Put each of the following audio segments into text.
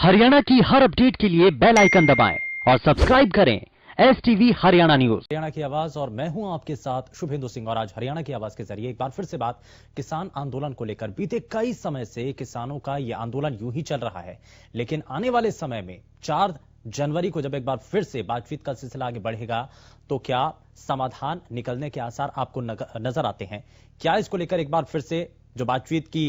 हरियाणा की हर अपडेट के लिए बेल आइकन दबाएं और सब्सक्राइब करें STV हरियाणा न्यूज। हरियाणा की आवाज और मैं हूं आपके साथ शुभेंदु सिंह और आज हरियाणा की आवाज के जरिए एक बार फिर से बात किसान आंदोलन को लेकर। बीते कई समय से किसानों का यह आंदोलन यूं ही चल रहा है, लेकिन आने वाले समय में 4 जनवरी को जब एक बार फिर से बातचीत का सिलसिला आगे बढ़ेगा तो क्या समाधान निकलने के आसार आपको नजर आते हैं? क्या इसको लेकर एक बार फिर से जो बातचीत की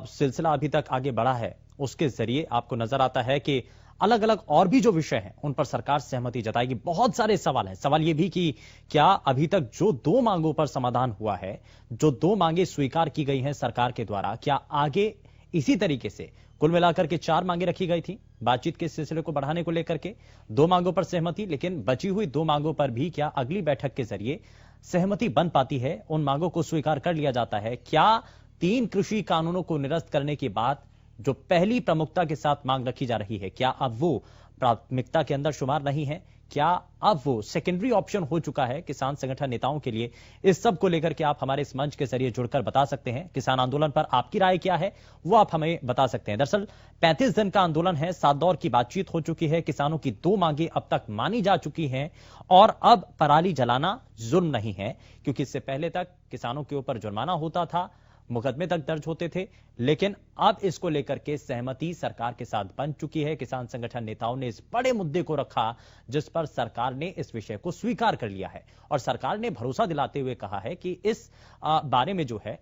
सिलसिला अभी तक आगे बढ़ा है उसके जरिए आपको नजर आता है कि अलग अलग और भी जो विषय हैं उन पर सरकार सहमति जताएगी? बहुत सारे सवाल हैं। सवाल यह भी कि क्या अभी तक जो 2 मांगों पर समाधान हुआ है, जो 2 मांगे स्वीकार की गई हैं सरकार के द्वारा, क्या आगे इसी तरीके से कुल मिलाकर के 4 मांगे रखी गई थी बातचीत के सिलसिले को बढ़ाने को लेकर के? 2 मांगों पर सहमति, लेकिन बची हुई 2 मांगों पर भी क्या अगली बैठक के जरिए सहमति बन पाती है? उन मांगों को स्वीकार कर लिया जाता है? क्या 3 कृषि कानूनों को निरस्त करने के बाद जो पहली प्रमुखता के साथ मांग रखी जा रही है, क्या अब वो प्राथमिकता के अंदर शुमार नहीं है? क्या अब वो सेकेंडरी ऑप्शन हो चुका है किसान संगठन नेताओं के लिए? इस सब को लेकर के आप हमारे इस मंच के जरिए जुड़कर बता सकते हैं। किसान आंदोलन पर आपकी राय क्या है वो आप हमें बता सकते हैं। दरअसल 35 दिन का आंदोलन है, 7 दौर की बातचीत हो चुकी है, किसानों की 2 मांगे अब तक मानी जा चुकी हैं और अब पराली जलाना जुर्म नहीं है, क्योंकि इससे पहले तक किसानों के ऊपर जुर्माना होता था, मुकदमे तक दर्ज होते थे, लेकिन अब इसको लेकर के सहमति सरकार के साथ बन चुकी है। किसान संगठन नेताओं ने इस बड़े मुद्दे को रखा जिस पर सरकार ने इस विषय को स्वीकार कर लिया है और सरकार ने भरोसा दिलाते हुए कहा है कि इस बारे में जो है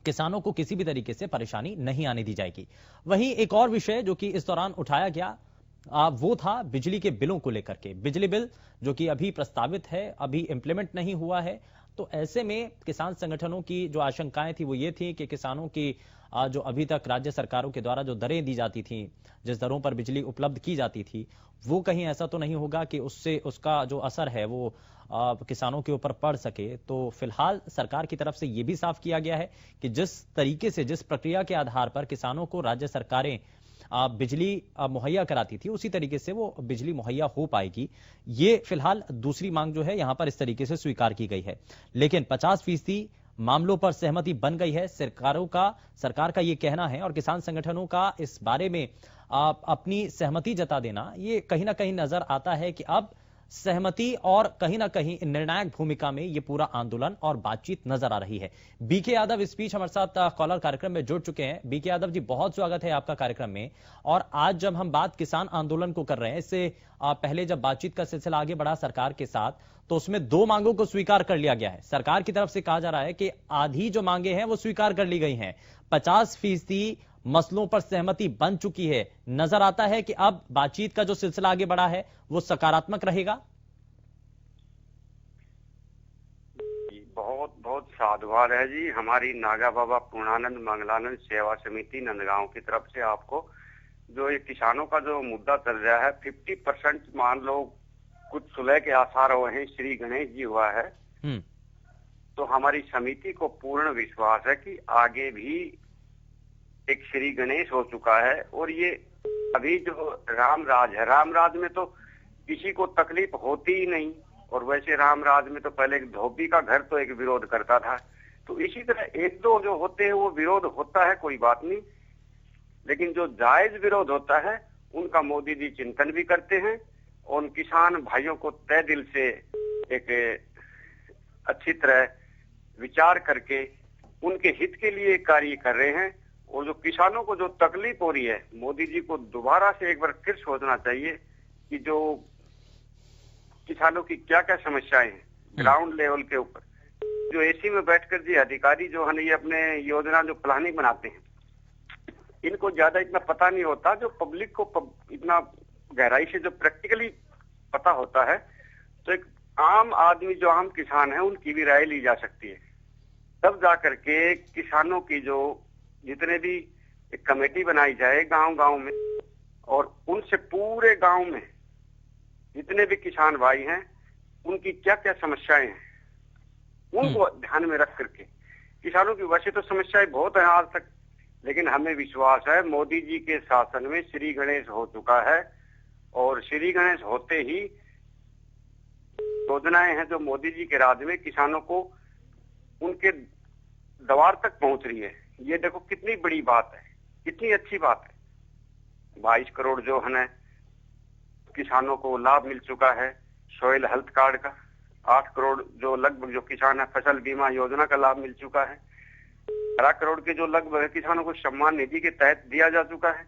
किसानों को किसी भी तरीके से परेशानी नहीं आने दी जाएगी। वहीं एक और विषय जो कि इस दौरान उठाया गया वो था बिजली के बिलों को लेकर के। बिजली बिल जो कि अभी प्रस्तावित है, अभी इंप्लीमेंट नहीं हुआ है, तो ऐसे में किसान संगठनों की जो आशंकाएं थी वो ये थी कि किसानों की जो अभी तक राज्य सरकारों के द्वारा जो दरें दी जाती थी, जिस दरों पर बिजली उपलब्ध की जाती थी, वो कहीं ऐसा तो नहीं होगा कि उससे उसका जो असर है वो किसानों के ऊपर पड़ सके। तो फिलहाल सरकार की तरफ से ये भी साफ किया गया है कि जिस तरीके से, जिस प्रक्रिया के आधार पर किसानों को राज्य सरकारें बिजली मुहैया कराती थी, उसी तरीके से वो बिजली मुहैया हो पाएगी। ये फिलहाल दूसरी मांग जो है यहां पर इस तरीके से स्वीकार की गई है, लेकिन 50% मामलों पर सहमति बन गई है। सरकार का ये कहना है और किसान संगठनों का इस बारे में अपनी सहमति जता देना, ये कहीं ना कहीं नजर आता है कि अब सहमति और कहीं ना कहीं निर्णायक भूमिका में ये पूरा आंदोलन और बातचीत नजर आ रही है। बीके यादव इस बीच हमारे साथ कॉलर कार्यक्रम में जुड़ चुके हैं। बीके यादव जी, बहुत स्वागत है आपका कार्यक्रम में। और आज जब हम बात किसान आंदोलन को कर रहे हैं, इससे पहले जब बातचीत का सिलसिला आगे बढ़ा सरकार के साथ, तो उसमें 2 मांगों को स्वीकार कर लिया गया है। सरकार की तरफ से कहा जा रहा है कि आधी जो मांगे हैं वो स्वीकार कर ली गई हैं, 50% मसलों पर सहमति बन चुकी है। नजर आता है कि अब बातचीत का जो सिलसिला आगे बढ़ा है वो सकारात्मक रहेगा। बहुत बहुत साधुवाद है जी। हमारी नागा बाबा पूर्णानंद मंगलानंद सेवा समिति नंदगांव की तरफ से आपको जो ये किसानों का जो मुद्दा चल रहा है, 50% मान लो कुछ सुलह के आसार हुए हैं, श्री गणेश जी हुआ है, तो हमारी समिति को पूर्ण विश्वास है कि आगे भी एक श्री गणेश हो चुका है। और ये अभी जो रामराज है, रामराज में तो किसी को तकलीफ होती ही नहीं, और वैसे रामराज में तो पहले एक धोबी का घर तो एक विरोध करता था, तो इसी तरह 1-2 जो होते हैं वो विरोध होता है, कोई बात नहीं, लेकिन जो जायज विरोध होता है उनका मोदी जी चिंतन भी करते हैं और उन किसान भाइयों को तय दिल से एक अच्छी तरह विचार करके उनके हित के लिए कार्य कर रहे हैं। और जो किसानों को जो तकलीफ हो रही है, मोदी जी को दोबारा से एक बार फिर सोचना चाहिए कि जो किसानों की क्या क्या समस्याएं हैं ग्राउंड लेवल के ऊपर। जो एसी में बैठकर जी अधिकारी जो है ये अपने योजना जो प्लानिंग बनाते हैं, इनको ज्यादा इतना पता नहीं होता, जो पब्लिक को इतना गहराई से जो प्रैक्टिकली पता होता है, तो एक आम आदमी जो आम किसान है उनकी भी राय ली जा सकती है। तब जाकर के किसानों की जो जितने भी एक कमेटी बनाई जाए गांव-गांव में, और उनसे पूरे गांव में जितने भी किसान भाई हैं उनकी क्या क्या समस्याएं हैं उनको ध्यान में रख करके, किसानों की वैसे तो समस्याएं बहुत है आज तक, लेकिन हमें विश्वास है मोदी जी के शासन में श्री गणेश हो चुका है, और श्री गणेश होते ही योजनाएं हैं जो मोदी जी के राज में किसानों को उनके द्वार तक पहुंच रही है। ये देखो कितनी बड़ी बात है, कितनी अच्छी बात है। 22 करोड़ जो है ना किसानों को लाभ मिल चुका है सॉइल हेल्थ कार्ड का। 8 करोड़ जो लगभग जो किसान है फसल बीमा योजना का लाभ मिल चुका है। 12 करोड़ के जो लगभग किसानों को सम्मान निधि के तहत दिया जा चुका है।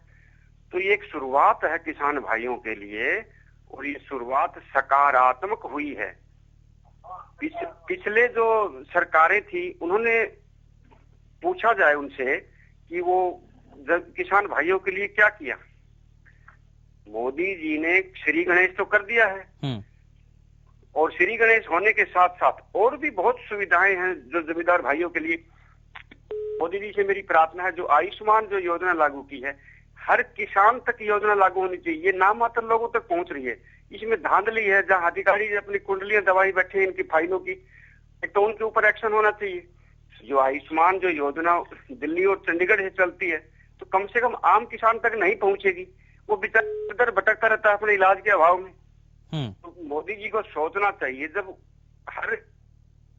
तो ये एक शुरुआत है किसान भाइयों के लिए और ये शुरुआत सकारात्मक हुई है। पिछले जो सरकारें थी उन्होंने पूछा जाए उनसे कि वो किसान भाइयों के लिए क्या किया। मोदी जी ने श्री गणेश तो कर दिया है और श्री गणेश होने के साथ साथ और भी बहुत सुविधाएं हैं जो जमींदार भाइयों के लिए। मोदी जी से मेरी प्रार्थना है जो आयुष्मान जो योजना लागू की है हर किसान तक योजना लागू होनी चाहिए। ये नाम मात्र लोगों तक पहुंच रही है, इसमें धांधली है। जहां अधिकारी अपनी कुंडलियां दबाई बैठे हैं इनकी फाइलों की, तो उनके ऊपर एक्शन होना चाहिए। जो आयुष्मान जो योजना दिल्ली और चंडीगढ़ से चलती है तो कम से कम आम किसान तक नहीं पहुंचेगी, वो बेचारा इधर भटकता रहता है अपने इलाज के अभाव में। तो मोदी जी को सोचना चाहिए जब हर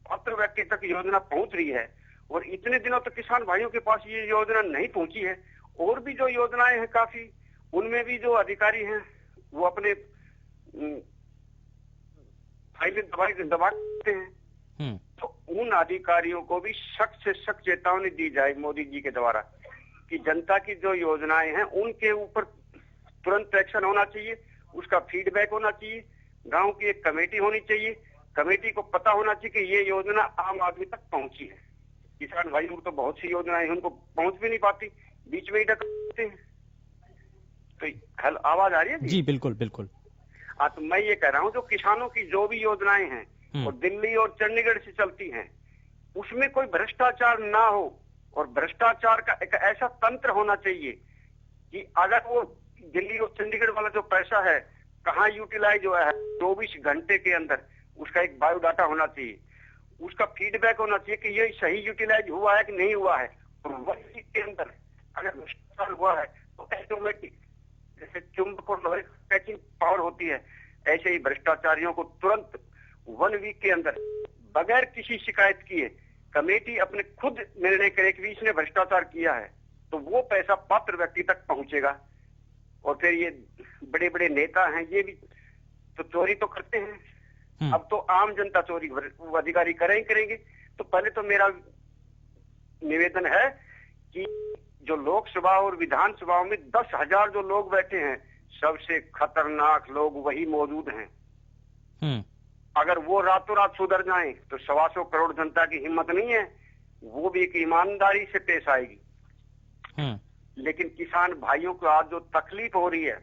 पात्र व्यक्ति तक योजना पहुंच रही है और इतने दिनों तक किसान भाइयों के पास ये योजना नहीं पहुंची है। और भी जो योजनाएं हैं काफी, उनमें भी जो अधिकारी हैं वो अपने फाइलें दबाते हैं। तो उन अधिकारियों को भी सख्त से सख्त चेतावनी दी जाए मोदी जी के द्वारा कि जनता की जो योजनाएं हैं उनके ऊपर तुरंत एक्शन होना चाहिए, उसका फीडबैक होना चाहिए। गांव की एक कमेटी होनी चाहिए, कमेटी को पता होना चाहिए कि ये योजना आम आदमी तक पहुंची है। किसान भाई को तो बहुत सी योजनाएं हैं उनको पहुंच भी नहीं पाती, बीच में ही डकते हैं। तो हल आवाज आ रही है जी? बिल्कुल बिल्कुल। हाँ, तो मैं ये कह रहा हूँ जो किसानों की जो भी योजनाएं हैं और दिल्ली और चंडीगढ़ से चलती हैं उसमें कोई भ्रष्टाचार ना हो और भ्रष्टाचार का एक ऐसा तंत्र होना चाहिए कि अगर वो दिल्ली और चंडीगढ़ वाला जो पैसा है कहाँ यूटिलाइज हुआ है 24 घंटे के अंदर उसका एक बायोडाटा होना चाहिए, उसका फीडबैक होना चाहिए कि ये सही यूटिलाइज हुआ है कि नहीं हुआ है। और 1 वीक के अंदर अगर भ्रष्टाचार हुआ है तो ऑटोमेटिक जैसे चुंबक और लोहे कैचिंग पावर होती है ऐसे ही भ्रष्टाचारियों को तुरंत 1 वीक के अंदर बगैर किसी शिकायत किए कमेटी अपने खुद निर्णय करे कि इसने भ्रष्टाचार किया है तो वो पैसा पात्र व्यक्ति तक पहुंचेगा। और फिर ये बड़े बड़े नेता हैं ये भी तो चोरी तो करते हैं, अब तो आम जनता चोरी वो अधिकारी करेंगे। तो पहले तो मेरा निवेदन है कि जो लोकसभा और विधानसभा में 10,000 जो लोग बैठे हैं सबसे खतरनाक लोग वही मौजूद हैं। अगर वो रातों रात सुधर जाएं तो 125 करोड़ जनता की हिम्मत नहीं है, वो भी एक ईमानदारी से पेश आएगी। लेकिन किसान भाइयों को आज जो तकलीफ हो रही है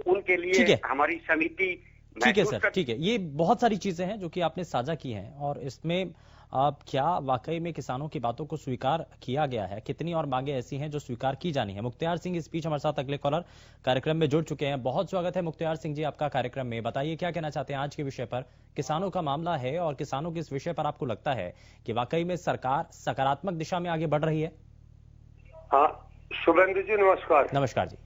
उनके लिए हमारी समिति। ठीक है सर, ठीक है। ये बहुत सारी चीजें हैं जो कि आपने साझा की हैं और इसमें क्या वाकई में किसानों की बातों को स्वीकार किया गया है, कितनी और मांगे ऐसी हैं जो स्वीकार की जानी है। मुख्तियार सिंह इस बीच हमारे साथ अगले कॉलर कार्यक्रम में जुड़ चुके हैं। बहुत स्वागत है मुख्तियार सिंह जी आपका कार्यक्रम में। बताइए क्या कहना चाहते हैं आज के विषय पर। किसानों का मामला है और किसानों के इस विषय पर आपको लगता है कि वाकई में सरकार सकारात्मक दिशा में आगे बढ़ रही है? हाँ शुभेंदु जी नमस्कार। नमस्कार जी।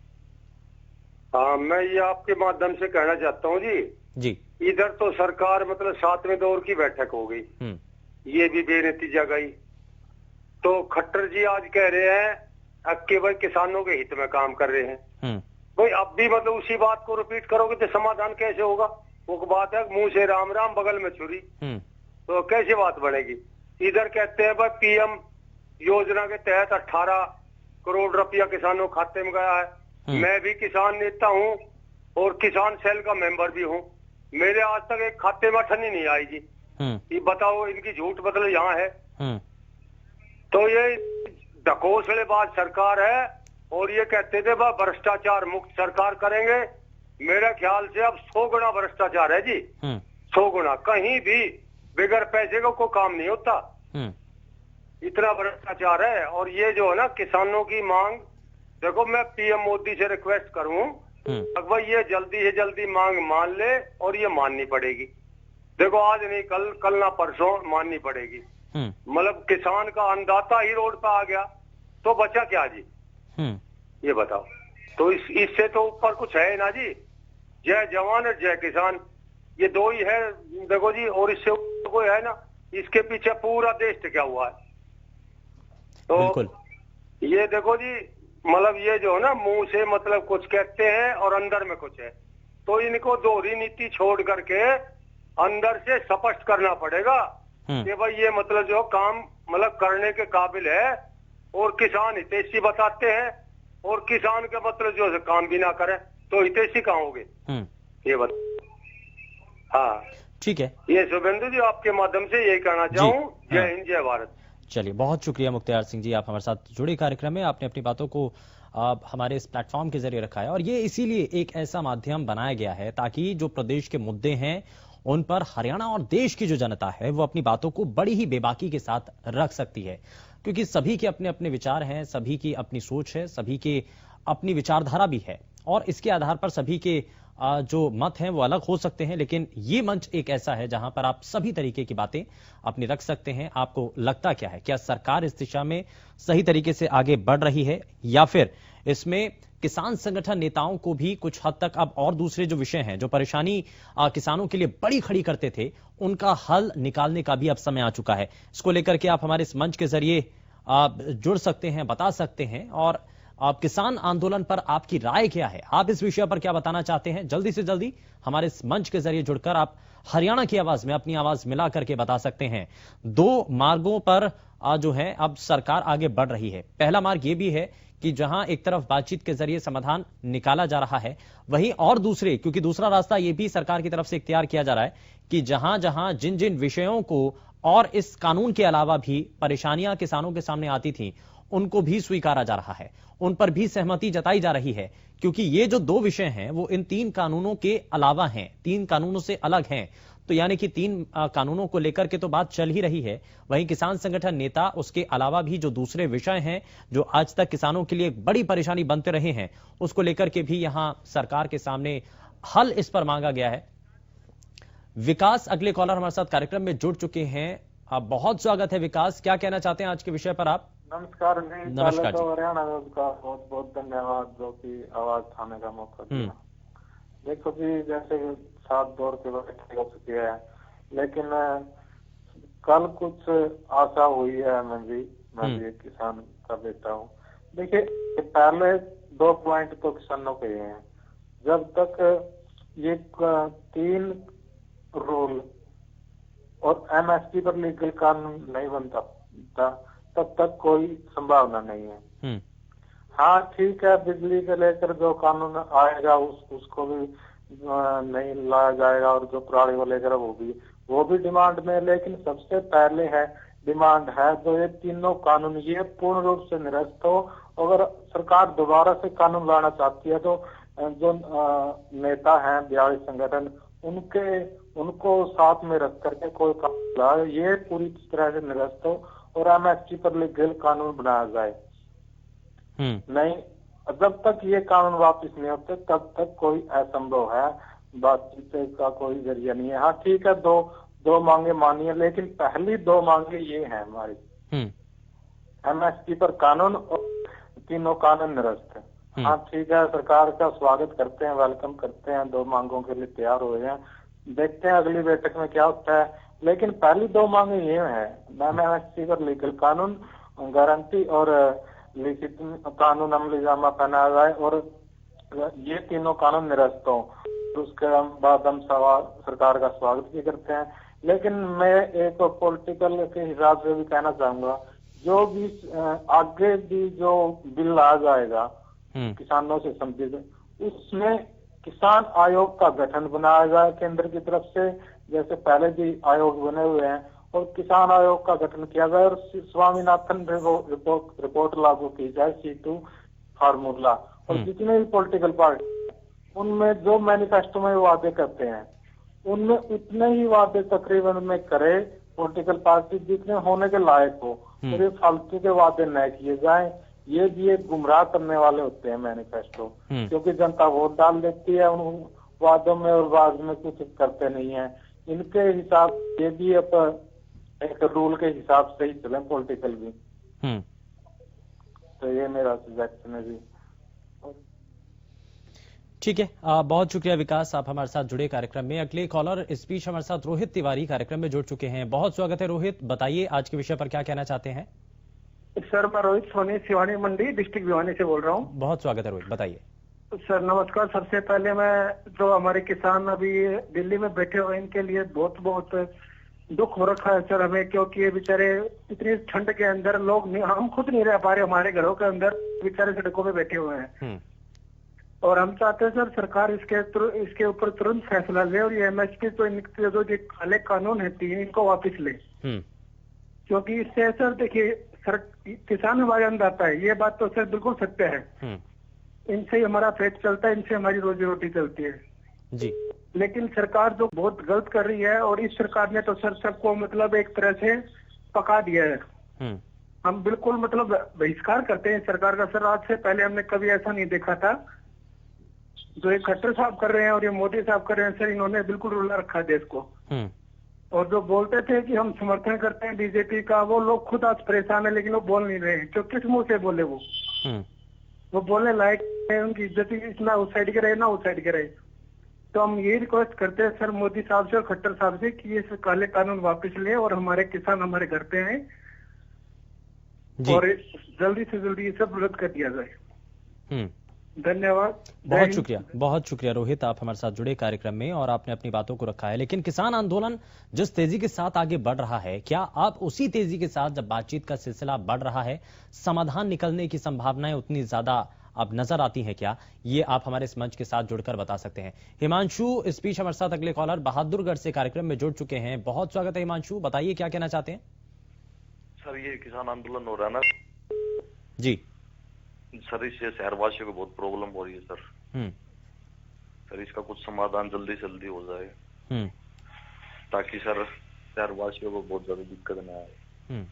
हाँ मैं ये आपके माध्यम से कहना चाहता हूँ जी, इधर तो सरकार मतलब 7वें दौर की बैठक हो गई, ये भी बेनतीजा गई। तो खट्टर जी आज कह रहे हैं कि भाई किसानों के हित में काम कर रहे हैं। भाई अब भी मतलब उसी बात को रिपीट करोगे तो समाधान कैसे होगा? वो बात है मुंह से राम राम बगल में छुरी, तो कैसे बात बढ़ेगी? इधर कहते हैं भाई पीएम योजना के तहत 18 करोड़ रुपया किसानों खाते में गया है। मैं भी किसान नेता हूँ और किसान सेल का मेंबर भी हूँ, मेरे आज तक एक खाते में ठनी नहीं आई जी। ये बताओ इनकी झूठ मतलब यहाँ है। तो ये ढकोसलेबाज सरकार है और ये कहते थे वह भ्रष्टाचार मुक्त सरकार करेंगे। मेरे ख्याल से अब 100 गुना भ्रष्टाचार है जी, 100 गुना। कहीं भी बगैर पैसे का कोई काम नहीं होता, इतना भ्रष्टाचार है। और ये जो है ना किसानों की मांग, देखो मैं पीएम मोदी से रिक्वेस्ट करूं अगर ये जल्दी से जल्दी मांग मान ले और ये माननी पड़ेगी। देखो आज नहीं कल ना परसों माननी पड़ेगी। मतलब किसान का अन्नदाता ही रोड पर आ गया तो बचा क्या जी? ये बताओ। तो इससे तो ऊपर कुछ है ना जी। जय जवान और जय किसान, ये दो ही है देखो जी। और इससे कोई है ना, इसके पीछे पूरा देश टिका हुआ है। तो ये देखो जी मतलब ये जो है ना मुंह से मतलब कुछ कहते हैं और अंदर में कुछ है, तो इनको दोहरी नीति छोड़ करके अंदर से स्पष्ट करना पड़ेगा कि भाई ये मतलब जो काम मतलब करने के काबिल है, और किसान हितैषी बताते हैं और किसान के मतलब जो है काम भी ना करे तो हितैषी कहाँ होगे, ये बता। हाँ ठीक है, ये शुभेंदु जी आपके माध्यम से यही कहना चाहूँ। जय हिंद जय भारत। चलिए, बहुत शुक्रिया मुख्तियार सिंह जी, आप हमारे साथ जुड़े कार्यक्रम में, आपने अपनी बातों को हमारे इस प्लेटफॉर्म के जरिए रखा है। और ये इसीलिए एक ऐसा माध्यम बनाया गया है ताकि जो प्रदेश के मुद्दे हैं उन पर हरियाणा और देश की जो जनता है वो अपनी बातों को बड़ी ही बेबाकी के साथ रख सकती है, क्योंकि सभी के अपने अपने विचार हैं, सभी की अपनी सोच है, सभी की अपनी विचारधारा भी है, और इसके आधार पर सभी के जो मत हैं वो अलग हो सकते हैं। लेकिन ये मंच एक ऐसा है जहां पर आप सभी तरीके की बातें अपनी रख सकते हैं। आपको लगता क्या है, क्या सरकार इस दिशा में सही तरीके से आगे बढ़ रही है, या फिर इसमें किसान संगठन नेताओं को भी कुछ हद तक अब और दूसरे जो विषय हैं, जो परेशानी किसानों के लिए बड़ी खड़ी करते थे, उनका हल निकालने का भी अब समय आ चुका है। इसको लेकर के आप हमारे इस मंच के जरिए जुड़ सकते हैं, बता सकते हैं, और आप किसान आंदोलन पर आपकी राय क्या है, आप इस विषय पर क्या बताना चाहते हैं, जल्दी से जल्दी हमारे इस मंच के जरिए जुड़कर आप हरियाणा की आवाज में अपनी आवाज मिला करके बता सकते हैं। दो मार्गों पर जो है अब सरकार आगे बढ़ रही है। पहला मार्ग ये भी है कि जहां एक तरफ बातचीत के जरिए समाधान निकाला जा रहा है, वहीं और दूसरे, क्योंकि दूसरा रास्ता ये भी सरकार की तरफ से इख्तियार किया जा रहा है कि जहां जहां जिन जिन विषयों को और इस कानून के अलावा भी परेशानियां किसानों के सामने आती थी, उनको भी स्वीकारा जा रहा है, उन पर भी सहमति जताई जा रही है, क्योंकि ये जो दो विषय हैं वो इन 3 कानूनों के अलावा हैं, 3 कानूनों से अलग हैं। तो यानी कि 3 कानूनों को लेकर के तो बात चल ही रही है, वहीं किसान संगठन नेता उसके अलावा भी जो दूसरे विषय हैं जो आज तक किसानों के लिए एक बड़ी परेशानी बनते रहे हैं, उसको लेकर के भी यहां सरकार के सामने हल इस पर मांगा गया है। विकास अगले कॉलर हमारे साथ कार्यक्रम में जुड़ चुके हैं। बहुत स्वागत है विकास, क्या कहना चाहते हैं आज के विषय पर आप? नमस्कार जी। नमस्कार जी। हरियाणा का बहुत बहुत धन्यवाद जो कि आवाज उठाने का मौका दिया। देखो जी, जैसे 7 दौर के बैठक हो चुकी है, लेकिन कल कुछ आशा हुई है। मैं भी एक किसान का बेटा हूँ। देखिए, पहले 2 पॉइंट तो किसानों के हैं। जब तक ये 3 रूल और एमएसपी पर लीगल कानून नहीं बनता तब तक कोई संभावना नहीं है। हाँ ठीक है, बिजली के लेकर जो कानून आएगा उसको भी नहीं लाया जाएगा, और जो पराली को लेकर वो भी डिमांड में। लेकिन सबसे पहले है डिमांड है जो ये तीनों कानून ये पूर्ण रूप से निरस्त हो। अगर सरकार दोबारा से कानून लाना चाहती है तो जो नेता हैं 42 संगठन, उनको साथ में रख करके कोई कानून लाए, ये पूरी तरह से निरस्त हो और एमएसपी पर लीगल कानून बनाया जाए। नहीं, जब तक ये कानून वापस नहीं होते तब तक कोई असंभव है, बातचीत का कोई जरिया नहीं है। हाँ ठीक है, दो मांगे मानिए, लेकिन पहली 2 मांगे ये हैं हमारी, एमएसपी पर कानून और तीनों कानून निरस्त है। हाँ ठीक है, सरकार का स्वागत करते हैं, वेलकम करते हैं, 2 मांगों के लिए तैयार हो गए हैं। देखते हैं अगली बैठक में क्या होता है, लेकिन पहली 2 मांगे ये है, एमएसपी पर लीगल कानून गारंटी और लिखित कानून अमलीजामा पहनाया जाए, और ये तीनों कानून निरस्त हो। उसके बाद हम सरकार का स्वागत भी करते हैं। लेकिन मैं एक पॉलिटिकल के हिसाब से भी कहना चाहूंगा, जो भी आगे भी जो बिल आ जाएगा किसानों से संबंधित, उसमें किसान आयोग का गठन बनाया जाए केंद्र की तरफ से, जैसे पहले भी आयोग बने हुए हैं, और किसान आयोग का गठन किया जाए और स्वामीनाथन रिपोर्ट लागू की जाए, C2 फार्मूला। और जितने भी पॉलिटिकल पार्टी उनमें जो मैनिफेस्टो में वादे करते हैं, उनमें उतने ही वादे तकरीबन में करे पॉलिटिकल पार्टी जितने होने के लायक हो, और ये फालतू के वादे न किए जाए। ये भी एक गुमराह करने वाले होते हैं मैनिफेस्टो, क्योंकि जनता वोट डाल देती है उन वादों में और बाद में कुछ करते नहीं है। इनके हिसाब ये भी एक रूल के हिसाब से ही चले पॉलिटिकल भी। तो ये मेरा सजेशन है जी। ठीक है, बहुत शुक्रिया विकास, आप हमारे साथ जुड़े कार्यक्रम में। अगले कॉलर इस बीच हमारे साथ रोहित तिवारी कार्यक्रम में जुड़ चुके हैं। बहुत स्वागत है रोहित, बताइए आज के विषय पर क्या कहना चाहते हैं? सर मैं रोहित सोनी सिवानी मंडी डिस्ट्रिक्ट भिवानी से बोल रहा हूँ। बहुत स्वागत है रोहित, बताइए। सर नमस्कार। सबसे पहले मैं जो हमारे किसान अभी दिल्ली में बैठे हुए इनके लिए बहुत बहुत दुख हो रखा है सर हमें, क्योंकि ये बेचारे इतनी ठंड के अंदर लोग हम खुद नहीं रह पा रहे, हमारे घरों के अंदर बेचारे सड़कों पे बैठे हुए हैं। और हम चाहते हैं सर सरकार इसके ऊपर तुरंत फैसला ले और ये MSP तो जो काले कानून है 3 इनको वापिस ले, क्योंकि इससे सर देखिए सर किसान हमारे अन्नदाता है, ये बात तो सर बिल्कुल सत्य है। इनसे ही हमारा पेट चलता है, इनसे हमारी रोजी रोटी चलती है जी। लेकिन सरकार जो बहुत गलत कर रही है, और इस सरकार ने तो सर सबको मतलब एक तरह से पका दिया है। हम बिल्कुल मतलब बहिष्कार करते हैं सरकार का सर। आज से पहले हमने कभी ऐसा नहीं देखा था जो एक खट्टर साहब कर रहे हैं और ये मोदी साहब कर रहे हैं सर, इन्होंने बिल्कुल रुला रखा है देश को। और जो बोलते थे कि हम समर्थन करते हैं बीजेपी का, वो लोग खुद आज परेशान है लेकिन वो बोल नहीं रहे हैं। जो किस मुंह से बोले वो बोलने लायक है, उनकी इज्जत ही ना उस साइड के रहे ना उस साइड के रहे। तो हम ये रिक्वेस्ट करते हैं सर मोदी साहब से और खट्टर साहब से कि ये काले कानून वापस ले और हमारे किसान हमारे घर पे आए और जल्दी से जल्दी ये सब रद्द कर दिया जाए। धन्यवाद। बहुत शुक्रिया रोहित, आप हमारे साथ जुड़े कार्यक्रम में और आपने अपनी बातों को रखा है। लेकिन किसान आंदोलन जिस तेजी के साथ आगे बढ़ रहा है, क्या आप उसी तेजी के साथ जब बातचीत का सिलसिला बढ़ रहा है, समाधान निकलने की संभावनाएं उतनी ज्यादा अब नजर आती हैं क्या? ये आप हमारे इस मंच के साथ जुड़कर बता सकते हैं। हिमांशु इस बीच हमारे साथ अगले कॉलर बहादुरगढ़ से कार्यक्रम में जुड़ चुके हैं। बहुत स्वागत है हिमांशु, बताइए क्या कहना चाहते हैं? सर ये किसान आंदोलन हो रहा है ना जी सर, इससे शहरवासियों को बहुत प्रॉब्लम हो रही है सर। सर इसका कुछ समाधान जल्दी से जल्दी हो जाए ताकि सर शहरवासियों को बहुत ज्यादा दिक्कत न आए।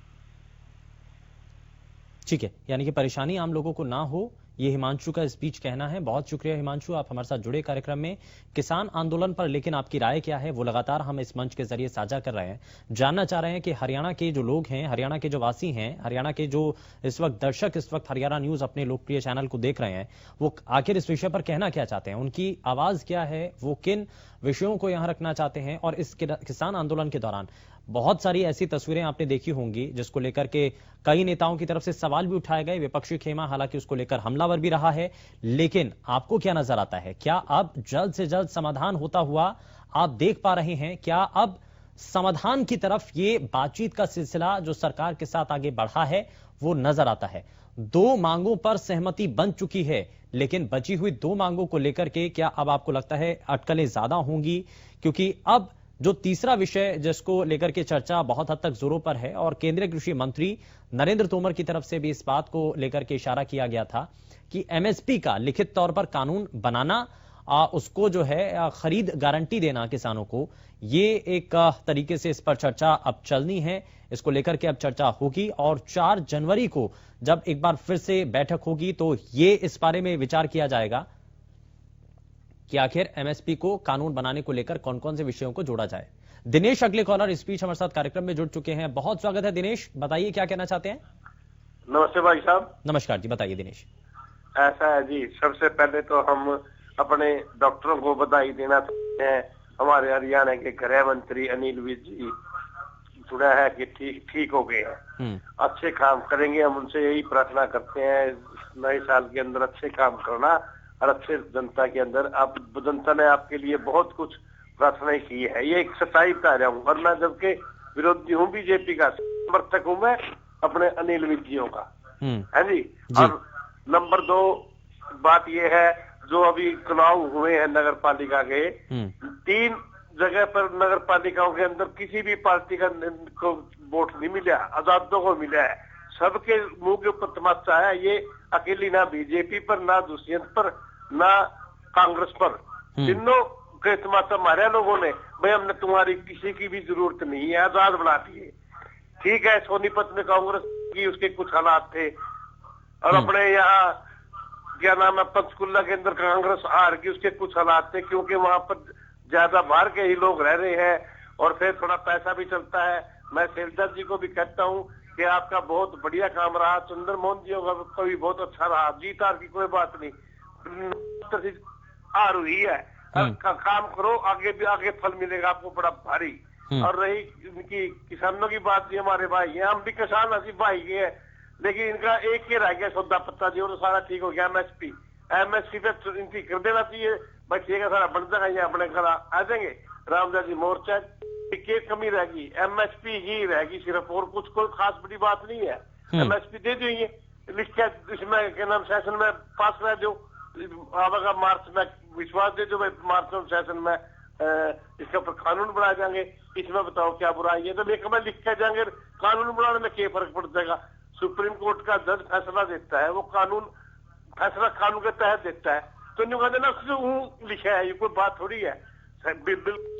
ठीक है, यानी कि परेशानी आम लोगों को ना हो, ये हिमांशु का स्पीच कहना है। बहुत शुक्रिया हिमांशु, आप हमारे साथ जुड़े कार्यक्रम में किसान आंदोलन पर। लेकिन आपकी राय क्या है वो लगातार हम इस मंच के जरिए साझा कर रहे हैं। जानना चाह रहे हैं कि हरियाणा के जो लोग हैं, हरियाणा के जो वासी हैं, हरियाणा के जो इस वक्त दर्शक इस वक्त हरियाणा न्यूज अपने लोकप्रिय चैनल को देख रहे हैं, वो आखिर इस विषय पर कहना क्या चाहते हैं, उनकी आवाज क्या है, वो किन विषयों को यहां रखना चाहते हैं। और इस किसान आंदोलन के दौरान बहुत सारी ऐसी तस्वीरें आपने देखी होंगी जिसको लेकर के कई नेताओं की तरफ से सवाल भी उठाए गए। विपक्षी खेमा हालांकि उसको लेकर हमलावर भी रहा है। लेकिन आपको क्या नजर आता है? क्या अब जल्द से जल्द समाधान होता हुआ आप देख पा रहे हैं? क्या अब समाधान की तरफ ये बातचीत का सिलसिला जो सरकार के साथ आगे बढ़ा है वो नजर आता है? 2 मांगों पर सहमति बन चुकी है, लेकिन बची हुई 2 मांगों को लेकर के क्या अब आपको लगता है अटकलें ज्यादा होंगी? क्योंकि अब जो तीसरा विषय जिसको लेकर के चर्चा बहुत हद तक जोरों पर है और केंद्रीय कृषि मंत्री नरेंद्र तोमर की तरफ से भी इस बात को लेकर के इशारा किया गया था कि MSP का लिखित तौर पर कानून बनाना, उसको जो है खरीद गारंटी देना किसानों को, ये एक तरीके से इस पर चर्चा अब चलनी है। इसको लेकर के अब चर्चा होगी और 4 जनवरी को जब एक बार फिर से बैठक होगी तो ये इस बारे में विचार किया जाएगा कि आखिर MSP को कानून बनाने को लेकर कौन कौन से विषयों को जोड़ा जाए। दिनेश अगले कॉलर इस बीच हमारे साथ कार्यक्रम में जुड़ चुके हैं। बहुत स्वागत है दिनेश, बताइए क्या कहना चाहते हैं? नमस्ते भाई साहब। नमस्कार जी, बताइए दिनेश। ऐसा है जी, सबसे पहले तो हम अपने डॉक्टरों को बधाई देना चाहते हैं। हमारे हरियाणा के गृह मंत्री अनिल विज जी सुना है कि ठीक हो गए हैं, अच्छे काम करेंगे। हम उनसे यही प्रार्थना करते हैं नए साल के अंदर अच्छे काम करना और अच्छे जनता के अंदर। आप जनता ने आपके लिए बहुत कुछ प्रार्थनाएं की है, ये एक सच्चाई बता रहा हूँ। और मैं जबकि विरोधी हूँ बीजेपी का, समर्थक हूँ मैं अपने अनिल विजियों का, है जी। और नंबर 2 बात ये है, जो अभी चुनाव हुए हैं नगर पालिका के, 3 जगह पर नगर पालिकाओं के अंदर किसी भी पार्टी का को वोट नहीं मिला, आजादों को मिला है। सबके मुंह के ऊपर तमाचा है। ये अकेली ना बीजेपी पर, ना दुष्यंत पर, ना कांग्रेस पर, तीनों के तमाचा मारे लोगों ने। भाई हमने तुम्हारी किसी की भी जरूरत नहीं है, आजाद बना दिए। ठीक है, सोनीपत में कांग्रेस की उसके कुछ हालात थे, और अपने यहाँ क्या नाम है पंचकुला के अंदर कांग्रेस हार की उसके कुछ हालात थे, क्योंकि वहां पर ज्यादा बाहर के ही लोग रह रहे हैं और फिर थोड़ा पैसा भी चलता है। मैं शैलजा जी को भी कहता हूँ कि आपका बहुत बढ़िया काम रहा, चंद्र मोहन जी का भी बहुत अच्छा रहा। जीत हार की कोई बात नहीं, हार हुई है, काम करो, आगे भी आगे फल मिलेगा आपको बड़ा भारी। और रही इनकी किसानों की बात भी, हमारे भाई हैं, हम भी किसान ऐसी भाई के हैं, लेकिन इनका एक ही रह गया सौदा पत्ता जी, और सारा ठीक हो गया। एमएसपी पे इनकी कर देना चाहिए, भाई ठीक है सारा बन जाएगा, ये अपने घर आ जाएंगे। रामदास जी मोर्चा की कमी रहेगी, एमएसपी ही रहेगी सिर्फ, और कुछ कोई खास बड़ी बात नहीं है। एमएसपी दे दो, ये लिख के इसमें क्या नाम सेशन में पास करा दो, आवेगा मार्च में, विश्वास दे दो भाई मार्च में सेशन में इसके ऊपर कानून बनाए जाएंगे। इसमें बताओ क्या बुराई है? तो एक में लिख के जाएंगे, कानून बनाने में क्या फर्क पड़ जाएगा? सुप्रीम कोर्ट का जज फैसला देता है, वो फैसला कानून के तहत देता है, तो नहीं कहते ना लिखा है, ये कोई बात थोड़ी है। बिल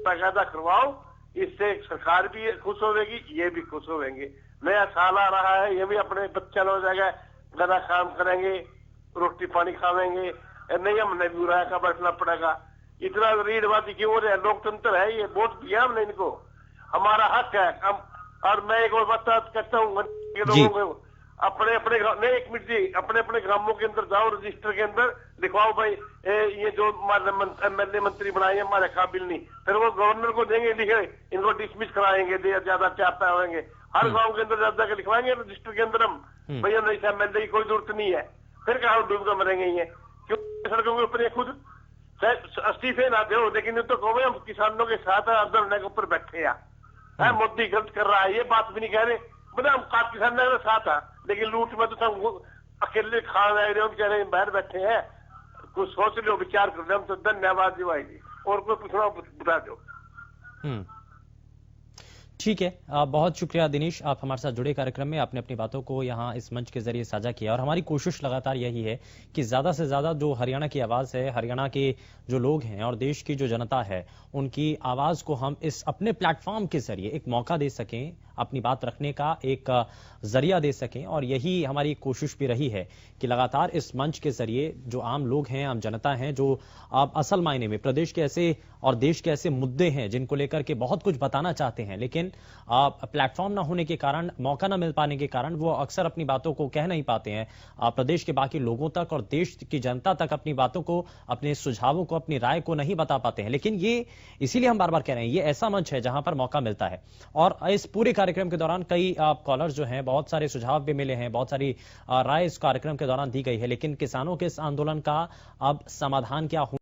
बाकायदा करवाओ, इससे सरकार भी खुश होगी, ये भी खुश होंगे। नया साल आ रहा है, ये भी अपने बच्चा हो जाएगा, गदा काम करेंगे, रोटी पानी खावेंगे, नहीं हमने भी उराया का बैठना पड़ेगा। इतना रीढ़वादी की ओर है, लोकतंत्र है, ये वोट दिया हमने इनको, हमारा हक है। और मैं एक और बात कहता हूँ लोगों को, अपने अपने नहीं, एक मिनट जी, अपने अपने ग्रामों के अंदर जाओ, रजिस्टर के अंदर लिखवाओ भाई ये जो एमएलए मंत्री बनाए हमारे काबिल नहीं, फिर वो गवर्नर को देंगे लिखे, इनको डिसमिस कराएंगे, ज्यादा चाहता होंगे। हर गांव के अंदर ज्यादा के लिखवाएंगे रजिस्टर के अंदर हम, भैया नहीं एमएलए की कोई जरूरत नहीं है, फिर कहा डूब कर मरेंगे। ये क्यों सड़कों के ऊपर खुद इस्तीफे ना दो, लेकिन तो कहो हम किसानों के साथ धरने के ऊपर बैठे हैं, मोदी गलत कर रहा है, ये बात भी नहीं कह रहे, बोले हम किसानों के साथ है, लेकिन लूट में तो सब अकेले खा रहे हैं, कह रहे हैं बाहर बैठे हैं, कुछ सोच लो, विचार कर लो। हम तो धन्यवाद जी भाई जी, और कोई पूछना बता दो। ठीक है, बहुत शुक्रिया दिनेश, आप हमारे साथ जुड़े कार्यक्रम में, आपने अपनी बातों को यहाँ इस मंच के जरिए साझा किया। और हमारी कोशिश लगातार यही है कि ज्यादा से ज्यादा जो हरियाणा की आवाज है, हरियाणा के जो लोग हैं और देश की जो जनता है, उनकी आवाज को हम इस अपने प्लेटफॉर्म के जरिए एक मौका दे सकें, अपनी बात रखने का एक जरिया दे सकें। और यही हमारी कोशिश भी रही है कि लगातार इस मंच के जरिए जो आम लोग हैं, आम जनता हैं, जो आप असल मायने में प्रदेश के ऐसे और देश के ऐसे मुद्दे हैं जिनको लेकर के बहुत कुछ बताना चाहते हैं, लेकिन प्लेटफॉर्म ना होने के कारण, मौका ना मिल पाने के कारण वो अक्सर अपनी बातों को कह नहीं पाते हैं प्रदेश के बाकी लोगों तक और देश की जनता तक, अपनी बातों को, अपने सुझावों को, अपनी राय को नहीं बता पाते हैं। लेकिन ये इसीलिए हम बार बार कह रहे हैं, ये ऐसा मंच है जहां पर मौका मिलता है। और इस पूरे कार्यक्रम के दौरान कई कॉलर्स जो हैं, बहुत सारे सुझाव भी मिले हैं, बहुत सारी राय इस कार्यक्रम के दौरान दी गई है, लेकिन किसानों के इस आंदोलन का अब समाधान क्या हो